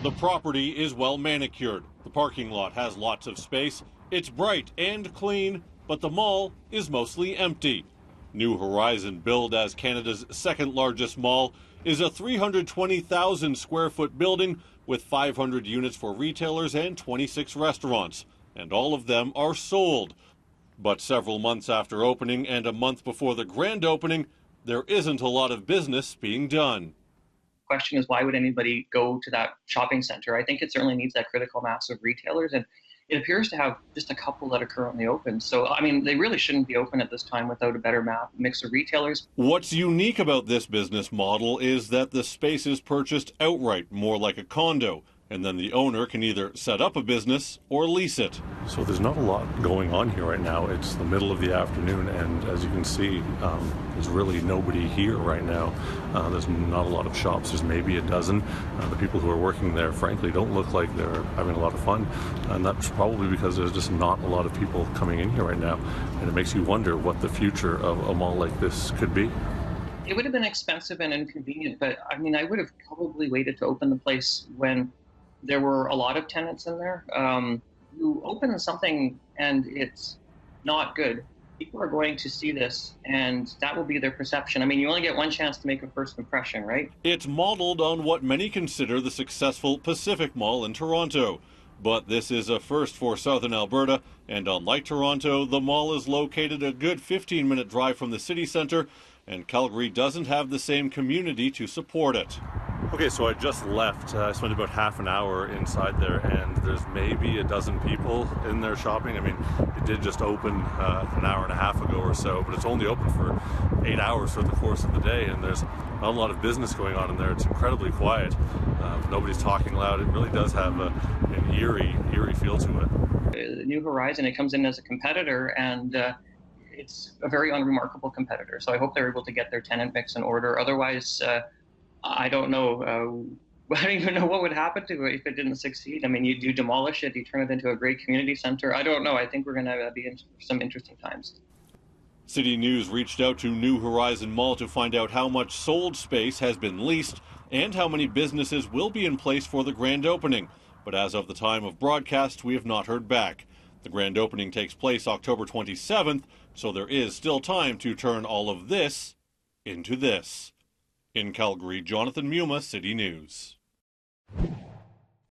The property is well manicured. The parking lot has lots of space. It's bright and clean, but the mall is mostly empty. New Horizon, billed as Canada's second largest mall, is a 320,000 square foot building with 500 units for retailers and 26 restaurants, and all of them are sold. But several months after opening and a month before the grand opening, there isn't a lot of business being done. The question is, why would anybody go to that shopping center? I think it certainly needs that critical mass of retailers, and it appears to have just a couple that are currently open. So, I mean, they really shouldn't be open at this time without a better mix of retailers. What's unique about this business model is that the space is purchased outright, more like a condo, and then the owner can either set up a business or lease it. So there's not a lot going on here right now. It's the middle of the afternoon, and as you can see, there's really nobody here right now. There's not a lot of shops. There's maybe a dozen. The people who are working there, frankly, don't look like they're having a lot of fun, and that's probably because there's just not a lot of people coming in here right now, and it makes you wonder what the future of a mall like this could be. It would have been expensive and inconvenient, but I mean, I would have probably waited to open the place when there were a lot of tenants in there. You open something and it's not good, people are going to see this and that will be their perception. I mean, you only get one chance to make a first impression, right? It's modeled on what many consider the successful Pacific Mall in Toronto. But this is a first for Southern Alberta, and unlike Toronto, the mall is located a good 15-minute drive from the city centre, and Calgary doesn't have the same community to support it. Okay, so I just left. I spent about half an hour inside there, and there's maybe a dozen people in there shopping. I mean, it did just open an hour and a half ago or so, but it's only open for 8 hours throughout the course of the day, and there's not a lot of business going on in there. It's incredibly quiet. Nobody's talking loud. It really does have an eerie feel to it. New Horizon, it comes in as a competitor, and it's a very unremarkable competitor. So I hope they're able to get their tenant mix in order. Otherwise, I don't know. I don't even know what would happen to it if it didn't succeed. I mean, you demolish it, you turn it into a great community center. I don't know. I think we're going to be in some interesting times. City News reached out to New Horizon Mall to find out how much sold space has been leased and how many businesses will be in place for the grand opening. But as of the time of broadcast, we have not heard back. The grand opening takes place October 27th, so there is still time to turn all of this into this. In Calgary, Jonathan Muma, City News.